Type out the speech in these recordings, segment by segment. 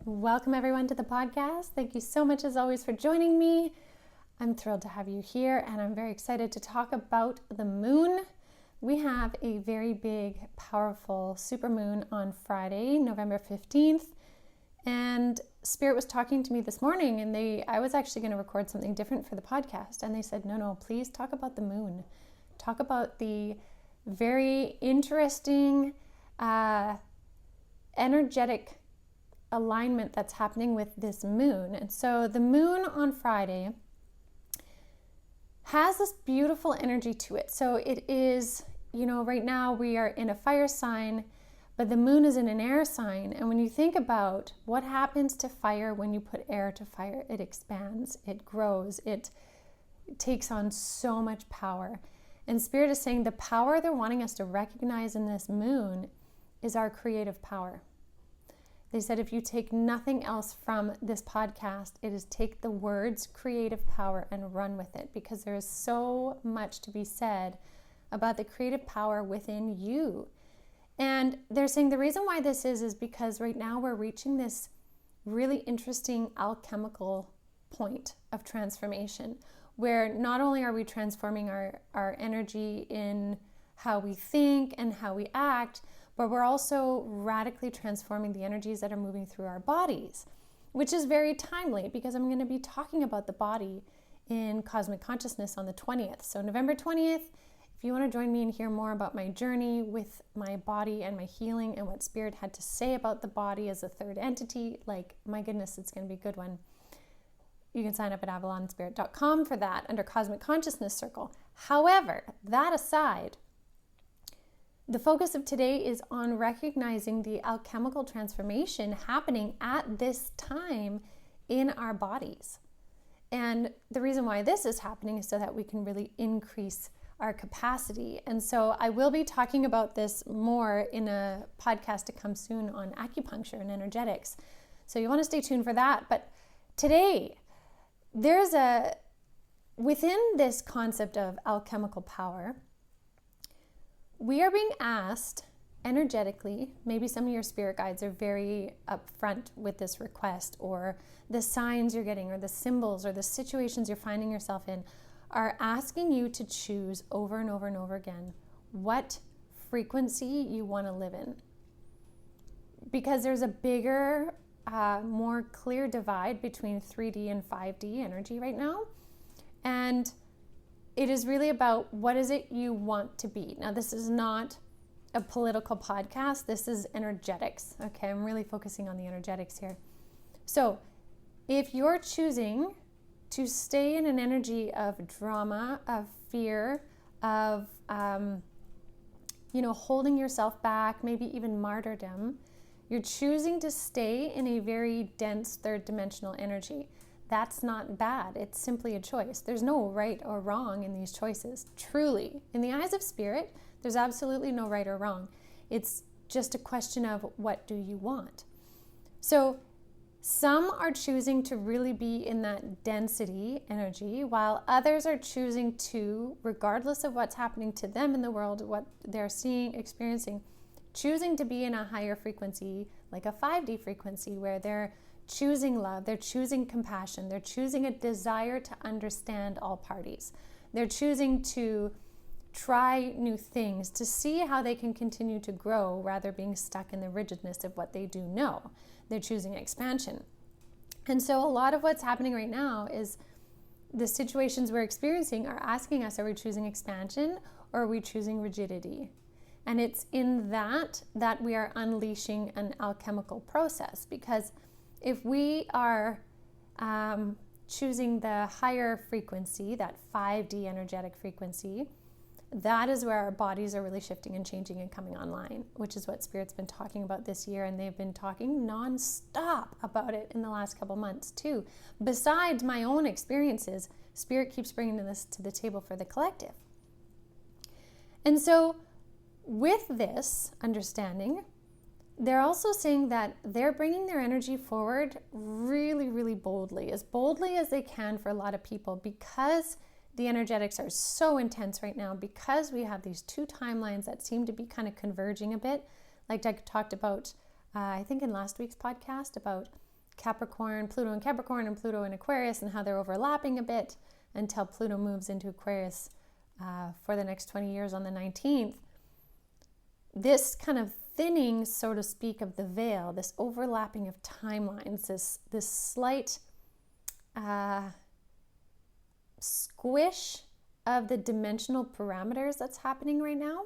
Welcome everyone to the podcast. Thank you so much as always for joining me. I'm thrilled to have you here and I'm very excited to talk about the moon. We have a very big, powerful supermoon on Friday, November 15th. And Spirit was talking to me this morning and I was actually going to record something different for the podcast. And they said, no, please talk about the moon. Talk about the very interesting, energetic alignment that's happening with this moon. And so the moon on Friday has this beautiful energy to it. So it is, right now we are in a fire sign, but the moon is in an air sign. And when you think about what happens to fire when you put air to fire, it expands, it grows, it takes on so much power. And Spirit is saying the power they're wanting us to recognize in this moon is our creative power. They said if you take nothing else from this podcast, it is take the words creative power and run with it, because there is so much to be said about the creative power within you. And they're saying the reason why this is because right now we're reaching this really interesting alchemical point of transformation, where not only are we transforming our energy in how we think and how we act, but we're also radically transforming the energies that are moving through our bodies, which is very timely because I'm going to be talking about the body in Cosmic Consciousness on the 20th. So November 20th, if you want to join me and hear more about my journey with my body and my healing and what Spirit had to say about the body as a third entity, my goodness, it's going to be a good one. You can sign up at avalonspirit.com for that under Cosmic Consciousness Circle. However, that aside, the focus of today is on recognizing the alchemical transformation happening at this time in our bodies. And the reason why this is happening is so that we can really increase our capacity. And so I will be talking about this more in a podcast to come soon on acupuncture and energetics. So you want to stay tuned for that. But today, within this concept of alchemical power, we are being asked energetically, maybe some of your spirit guides are very upfront with this request, or the signs you're getting, or the symbols, or the situations you're finding yourself in are asking you to choose over and over and over again what frequency you want to live in. Because there's a bigger, more clear divide between 3D and 5D energy right now. And it is really about what is it you want to be. Now, this is not a political podcast. This is energetics. Okay, I'm really focusing on the energetics here. So if you're choosing to stay in an energy of drama, of fear, of, holding yourself back, maybe even martyrdom, you're choosing to stay in a very dense third dimensional energy. That's not bad. It's simply a choice. There's no right or wrong in these choices. Truly, in the eyes of Spirit, there's absolutely no right or wrong. It's just a question of what do you want. So some are choosing to really be in that density energy, while others are choosing to, regardless of what's happening to them in the world, what they're seeing, experiencing, choosing to be in a higher frequency, like a 5D frequency, where they're choosing love, they're choosing compassion, they're choosing a desire to understand all parties. They're choosing to try new things, to see how they can continue to grow rather being stuck in the rigidness of what they do know. They're choosing expansion. And so a lot of what's happening right now is the situations we're experiencing are asking us, are we choosing expansion or are we choosing rigidity? And it's in that we are unleashing an alchemical process, because if we are choosing the higher frequency, that 5D energetic frequency, that is where our bodies are really shifting and changing and coming online, which is what Spirit's been talking about this year, and they've been talking nonstop about it in the last couple months too. Besides my own experiences, Spirit keeps bringing this to the table for the collective. And so with this understanding, they're also saying that they're bringing their energy forward really, really boldly as they can for a lot of people, because the energetics are so intense right now, because we have these two timelines that seem to be kind of converging a bit. Like I talked about, I think in last week's podcast, about Capricorn, Pluto in Capricorn and Pluto in Aquarius, and how they're overlapping a bit until Pluto moves into Aquarius for the next 20 years on the 19th. This kind of thinning, so to speak, of the veil, this overlapping of timelines, this slight squish of the dimensional parameters that's happening right now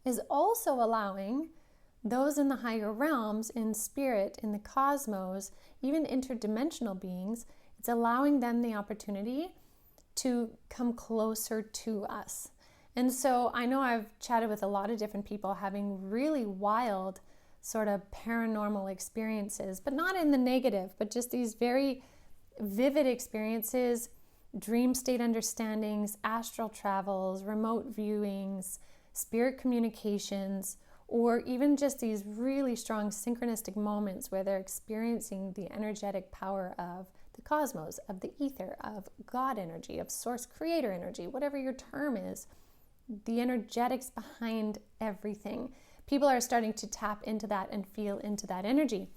is also allowing those in the higher realms, in spirit, in the cosmos, even interdimensional beings, it's allowing them the opportunity to come closer to us. And so I know I've chatted with a lot of different people having really wild sort of paranormal experiences, but not in the negative, but just these very vivid experiences, dream state understandings, astral travels, remote viewings, spirit communications, or even just these really strong synchronistic moments where they're experiencing the energetic power of the cosmos, of the ether, of God energy, of source creator energy, whatever your term is, the energetics behind everything. People are starting to tap into that and feel into that energy.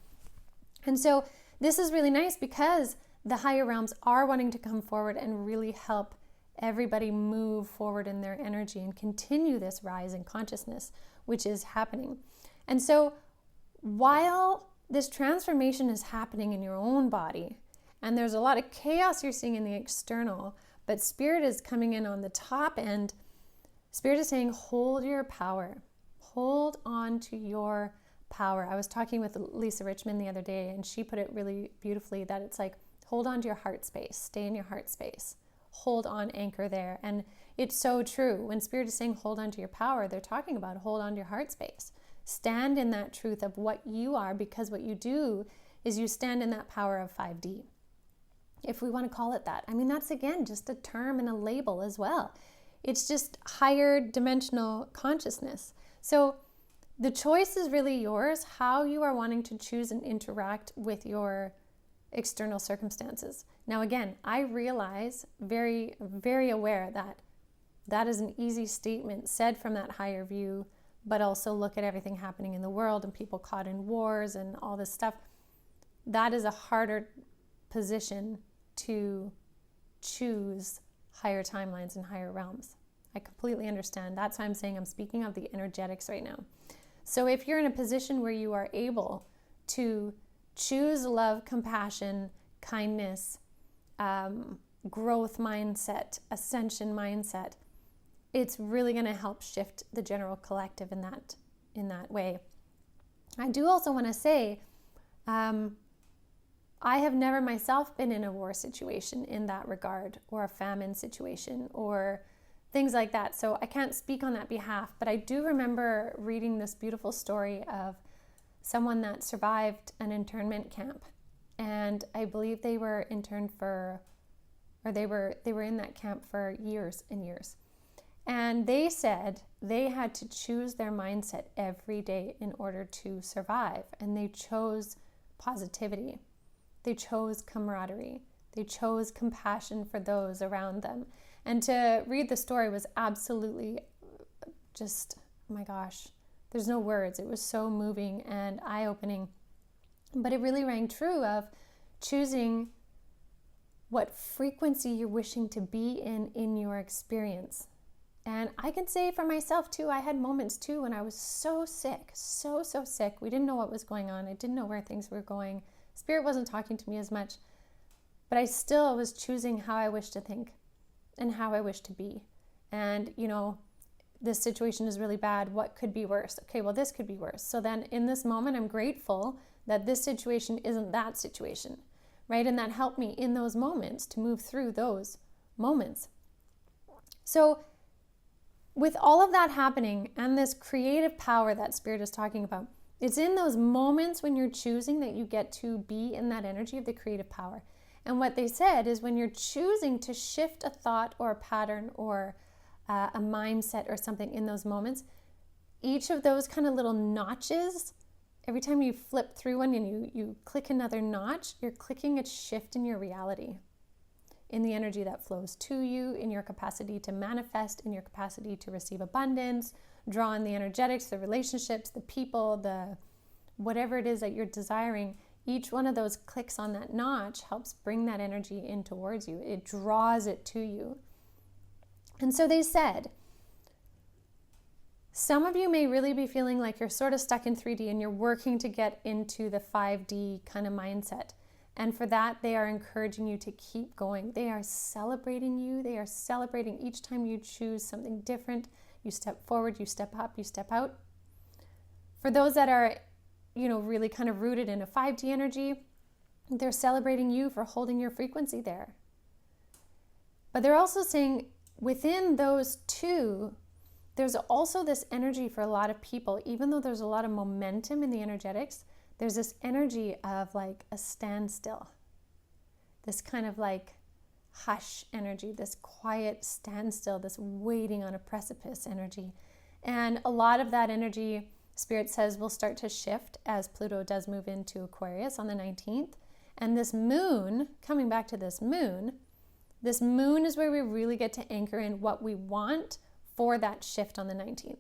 And so this is really nice because the higher realms are wanting to come forward and really help everybody move forward in their energy and continue this rise in consciousness, which is happening. And so while this transformation is happening in your own body, and there's a lot of chaos you're seeing in the external, but Spirit is coming in on the top end. Spirit is saying, hold your power. Hold on to your power. I was talking with Lisa Richmond the other day, and she put it really beautifully that it's like, hold on to your heart space. Stay in your heart space. Hold on, anchor there. And it's so true. When Spirit is saying, hold on to your power, they're talking about hold on to your heart space. Stand in that truth of what you are, because what you do is you stand in that power of 5D. If we want to call it that. I mean, that's again just a term and a label as well. It's just higher dimensional consciousness. So the choice is really yours, how you are wanting to choose and interact with your external circumstances. Now, again, I realize very, very aware that that is an easy statement said from that higher view, but also look at everything happening in the world and people caught in wars and all this stuff. That is a harder position to choose higher timelines and higher realms. I completely understand. That's why I'm saying I'm speaking of the energetics right now. So if you're in a position where you are able to choose love, compassion, kindness, growth mindset, ascension mindset, it's really going to help shift the general collective in that way. I do also want to say, I have never myself been in a war situation in that regard, or a famine situation, or things like that. So I can't speak on that behalf, but I do remember reading this beautiful story of someone that survived an internment camp. And I believe they were interned for, or they were in that camp for years and years. And they said they had to choose their mindset every day in order to survive. And they chose positivity. They chose camaraderie. They chose compassion for those around them. And to read the story was absolutely just, oh my gosh, there's no words. It was so moving and eye-opening. But it really rang true of choosing what frequency you're wishing to be in your experience. And I can say for myself too, I had moments too when I was so sick, so sick. We didn't know what was going on. I didn't know where things were going. Spirit wasn't talking to me as much, but I still was choosing how I wish to think and how I wish to be. And, this situation is really bad. What could be worse? Okay, well, this could be worse. So then in this moment, I'm grateful that this situation isn't that situation, right? And that helped me in those moments to move through those moments. So with all of that happening and this creative power that Spirit is talking about, it's in those moments when you're choosing that you get to be in that energy of the creative power. And what they said is when you're choosing to shift a thought or a pattern or a mindset or something in those moments, each of those kind of little notches, every time you flip through one and you click another notch, you're clicking a shift in your reality, in the energy that flows to you, in your capacity to manifest, in your capacity to receive abundance, draw in the energetics, the relationships, the people, the whatever it is that you're desiring. Each one of those clicks on that notch helps bring that energy in towards you. It draws it to you. And so they said, some of you may really be feeling like you're sort of stuck in 3D and you're working to get into the 5D kind of mindset. And for that, they are encouraging you to keep going. They are celebrating you. They are celebrating each time you choose something different. You step forward, you step up, you step out. For those that are, really kind of rooted in a 5D energy, they're celebrating you for holding your frequency there. But they're also saying within those two, there's also this energy for a lot of people, even though there's a lot of momentum in the energetics, there's this energy of like a standstill, this kind of like hush energy, this quiet standstill, this waiting on a precipice energy. And a lot of that energy, Spirit says, will start to shift as Pluto does move into Aquarius on the 19th. And this moon, coming back to this moon is where we really get to anchor in what we want for that shift on the 19th.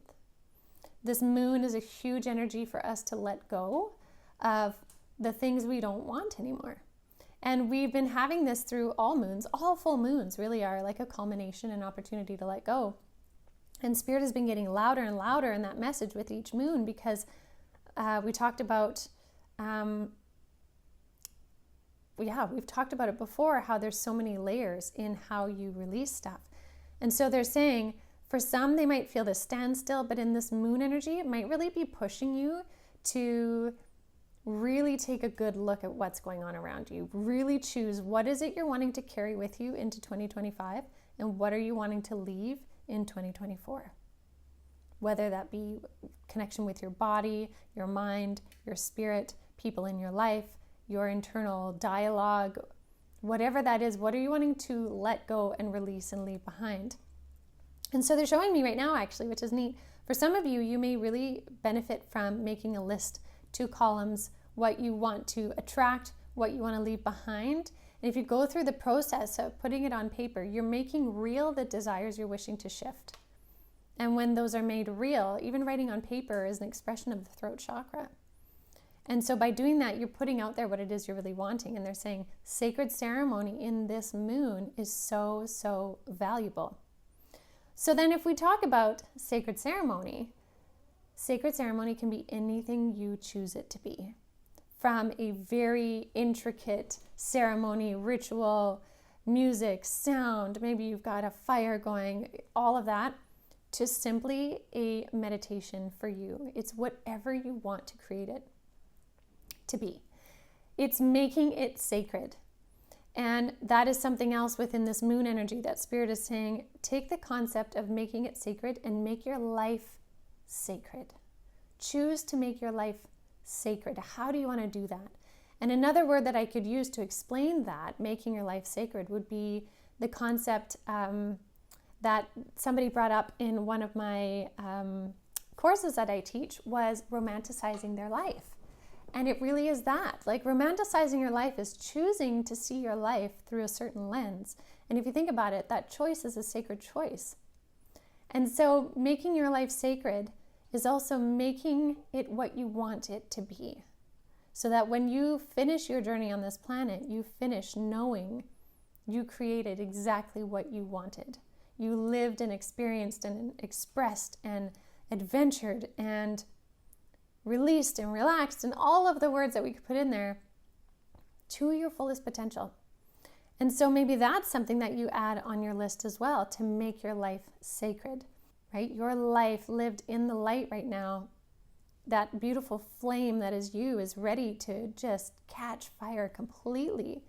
This moon is a huge energy for us to let go of the things we don't want anymore. And we've been having this through all moons. All full moons really are like a culmination and opportunity to let go. And Spirit has been getting louder and louder in that message with each moon because we talked about, we've talked about it before, how there's so many layers in how you release stuff. And so they're saying, for some, they might feel this standstill, but in this moon energy, it might really be pushing you to really take a good look at what's going on around you. Really choose what is it you're wanting to carry with you into 2025 and what are you wanting to leave in 2024. Whether that be connection with your body, your mind, your spirit, people in your life, your internal dialogue, whatever that is, what are you wanting to let go and release and leave behind? And so they're showing me right now, actually, which is neat. For some of you, you may really benefit from making a list, 2 columns, what you want to attract, what you want to leave behind. And if you go through the process of putting it on paper, you're making real the desires you're wishing to shift. And when those are made real, even writing on paper is an expression of the throat chakra. And so by doing that, you're putting out there what it is you're really wanting. And they're saying sacred ceremony in this moon is so, so valuable. So then if we talk about sacred ceremony can be anything you choose it to be. From a very intricate ceremony, ritual, music, sound, maybe you've got a fire going, all of that, to simply a meditation for you. It's whatever you want to create it to be. It's making it sacred. And that is something else within this moon energy that Spirit is saying, take the concept of making it sacred and make your life sacred. Choose to make your life sacred. How do you want to do that? And another word that I could use to explain that, making your life sacred, would be the concept that somebody brought up in one of my courses that I teach, was romanticizing their life. And it really is that. Like, romanticizing your life is choosing to see your life through a certain lens. And if you think about it, that choice is a sacred choice. And so making your life sacred is also making it what you want it to be. So that when you finish your journey on this planet, you finish knowing you created exactly what you wanted. You lived and experienced and expressed and adventured and released and relaxed and all of the words that we could put in there to your fullest potential. And so maybe that's something that you add on your list as well, to make your life sacred, right? Your life lived in the light right now. That beautiful flame that is you is ready to just catch fire completely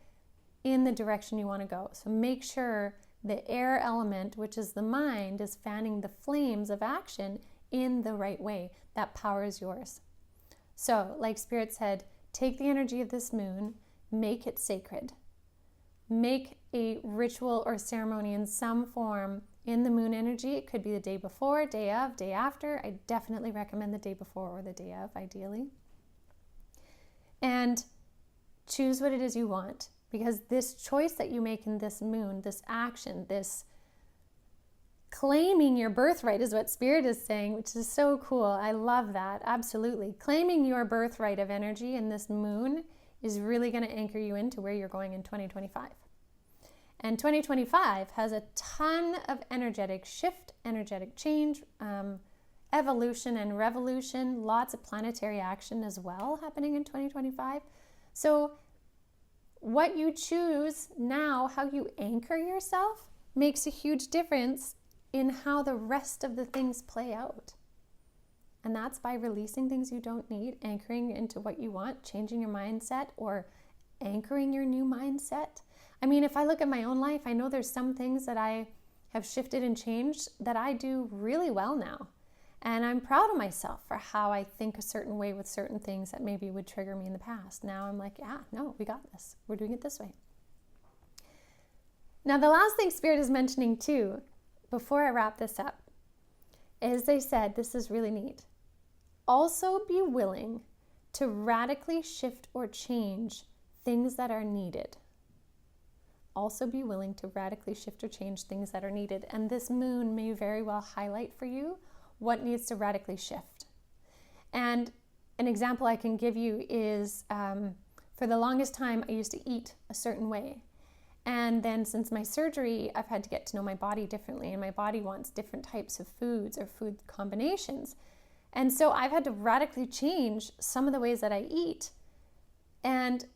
in the direction you want to go. So make sure the air element, which is the mind, is fanning the flames of action in the right way. That power is yours. So, like Spirit said, take the energy of this moon, make it sacred. Make a ritual or ceremony in some form in the moon energy. It could be the day before, day of, day after. I definitely recommend the day before or the day of, ideally. And choose what it is you want, because this choice that you make in this moon, this action, this claiming your birthright is what Spirit is saying, which is so cool. I love that. Absolutely. Claiming your birthright of energy in this moon is really going to anchor you into where you're going in 2025. And 2025 has a ton of energetic shift, energetic change, evolution and revolution, lots of planetary action as well happening in 2025. So what you choose now, how you anchor yourself, makes a huge difference in how the rest of the things play out. And that's by releasing things you don't need, anchoring into what you want, changing your mindset, or anchoring your new mindset. I mean, if I look at my own life, I know there's some things that I have shifted and changed that I do really well now. And I'm proud of myself for how I think a certain way with certain things that maybe would trigger me in the past. Now I'm like, yeah, no, we got this. We're doing it this way. Now, the last thing Spirit is mentioning too, before I wrap this up, is they said, this is really neat. Also be willing to radically shift or change things that are needed. Also be willing to radically shift or change things that are needed. And this moon may very well highlight for you what needs to radically shift. And an example I can give you is, for the longest time, I used to eat a certain way. And then since my surgery, I've had to get to know my body differently, and my body wants different types of foods or food combinations. And so I've had to radically change some of the ways that I eat. And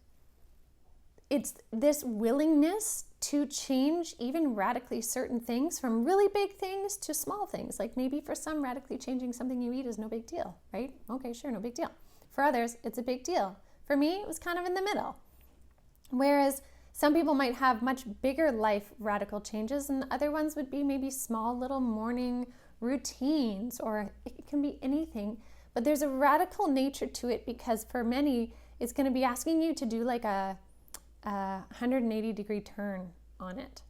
it's this willingness to change even radically certain things, from really big things to small things. Like maybe for some, radically changing something you eat is no big deal, right? Okay, sure, no big deal. For others, it's a big deal. For me, it was kind of in the middle. Whereas some people might have much bigger life radical changes, and other ones would be maybe small little morning routines, or it can be anything. But there's a radical nature to it, because for many, it's going to be asking you to do like a 180-degree turn on it.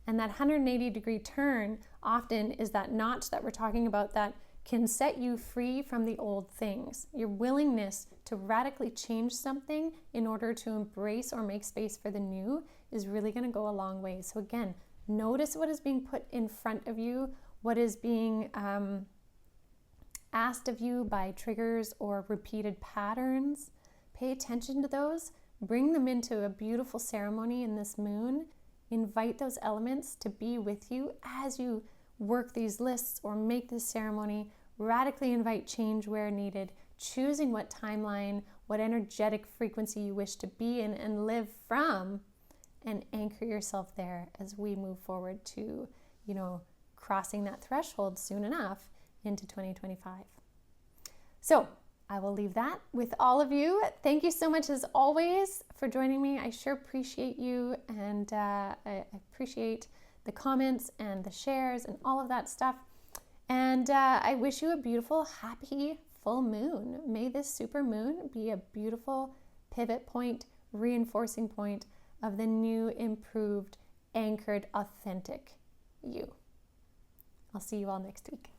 And that 180-degree turn often is that notch that we're talking about that can set you free from the old things. Your willingness to radically change something in order to embrace or make space for the new is really going to go a long way. So again, notice what is being put in front of you, what is being asked of you by triggers or repeated patterns. Pay attention to those. Bring them into a beautiful ceremony in this moon. Invite those elements to be with you as you work these lists or make this ceremony. Radically invite change where needed, choosing what timeline, what energetic frequency you wish to be in and live from, and anchor yourself there as we move forward to, crossing that threshold soon enough into 2025. So I will leave that with all of you. Thank you so much as always for joining me. I sure appreciate you, and I appreciate the comments and the shares and all of that stuff. And I wish you a beautiful, happy full moon. May this super moon be a beautiful pivot point, reinforcing point of the new, improved, anchored, authentic you. I'll see you all next week.